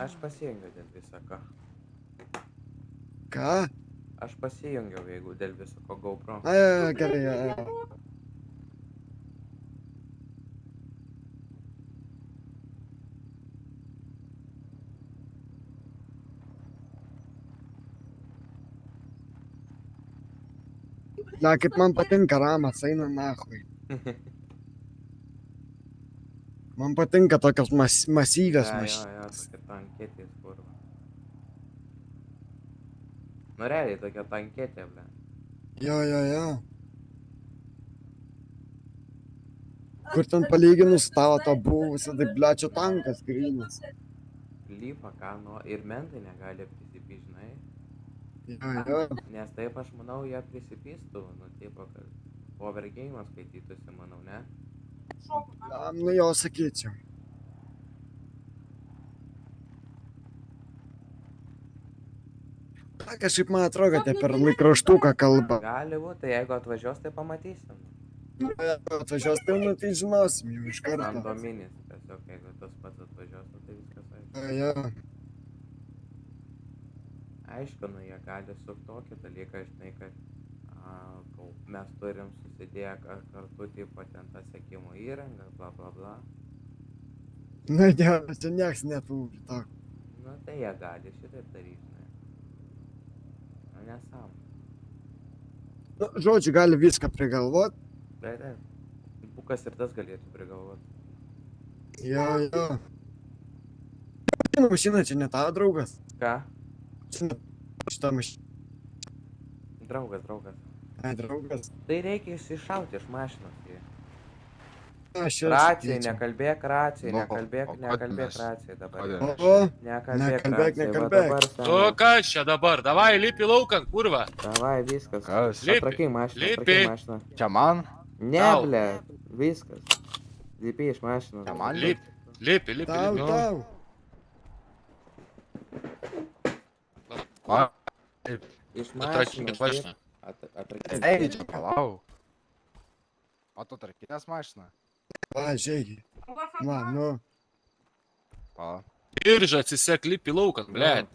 Aš pasijungiau dėl viso ko. Ką? Aš pasijungiau, jeigu dėl viso ko GoPro. Gerai, Na, kaip man patinka ramas, eina nachui. Man patinka tokios masyvios Jo, mašinos. tokia tanketės, kurva. Nu, realiai tokia tanketė, ble. Jo. Kur ten palyginus tavo tą buvusią, tai blečio tankas grynas. Lypa, ką, nu, ir mentai negali prisipyst, žinai. Jo. Nes taip aš manau, jie prisipystų, nu, tipo, kad overgame'as skaitytųsi, manau, ne? Nu jo, sakyčiau. Kažkaip man atrodo, kad jie per laikraštuką kalba. Gali būt, tai jeigu atvažiuos, tai pamatysim. Nu, jeigu atvažiuos, tai žinosim jau iš karto. Randominis, tiesiog, jeigu tas pats atvažiuos, nu, tai viskas aišku. Jo. Aišku, nu, jie gali sukt tokį dalyką, žinai, kad mes turim susidėję kartu, tipo, ten tą sekimo įrangą, bla bla bla. Na, dievas, čia nieks neturi to. Nu, tai jie gali šitaip daryti, žinai. Nu, nesąmonė. Nu, žodžiu, gali viską prigalvot. Bet, bukas ir tas galėtų prigalvot. Jo. Mašina čia ne tavo draugas. Ką? Šitą mašiną. Draugas. Ai, draugas. Tai reikia išsišauti iš mašinos. Aš ir Racijai, sakyčiau. nekalbėk racijai, Nu, nekalbėk o kad racijai dabar. Kodėl? O, Nekalbėk Nekalbėk, racijai, va nekalbėk. dabar O seniai. kas čia dabar? Davai, lipi laukan, kurva. Davai, viskas. Kas? Atrakai mašiną, atrakai mašiną. Čia man? Ne, Tau. ble, viskas. Lipi iš mašinos. Čia man Lipi. tau. Man? Iš Atrakinkit mašinos. mašiną. Atrakinkit. Ei, čia palauk. O tu trakinės mašiną? Va, žiūrėk. Va, nu. Pala. Iržą atsisek, lipi laukan, ble.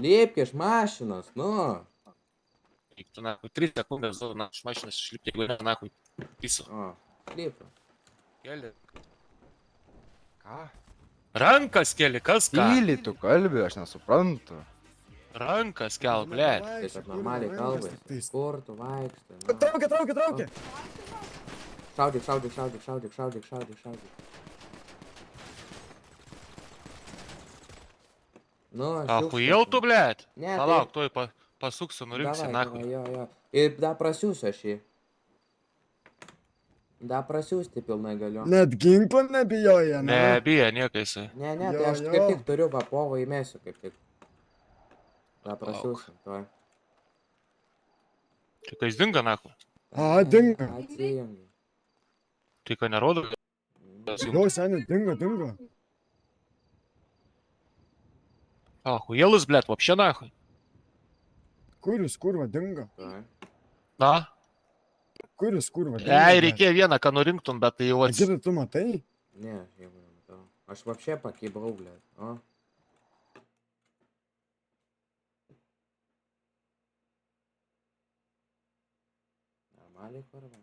Lipk iš mašinos, nu. Tu nahui, 3 sekundės, na, iš mašinas išlipti, jeigu ne, nahui, piso. O, lipk. Keli. Ką? Rankas keli, kas ką? Tyliai tu kalbi, aš nesuprantu. Rankas kel, ble. Tai kad normaliai kalbai. Kur tu vaikštai? nu? Traukia. Šaudyk. Nu, aš Ahujel tu, ble. Ne, tai- Palauk, tuoj pasuksiu, nurinksi, Davai, nahui. jo. Ir da prasiūsiu aš jį. Da prasiūsti pilnai galiu. Net ginklo nebijoja, ne? Nebija niekais. Ne, Jo, tai aš jo. kaip tik turiu va povą įmėsiu kaip tik. Da prasiūsiu, tuoj. Tai kai jis dinga, nahui. A, dingo. Atsijungi. Tai ką nerodo? Jo, seniai, dingo. Ahujelis, ble, vapšė, nahui. Kuris kurva dingo? Tuoj. Na? Kuris kurva dingo? Ei, reikėjo vieną, ką nurinktum, bet tai jau Gidai, tu matai? Ne, aš jau nematau. Aš vapšė pakibau, ble. O. Normaliai kurva.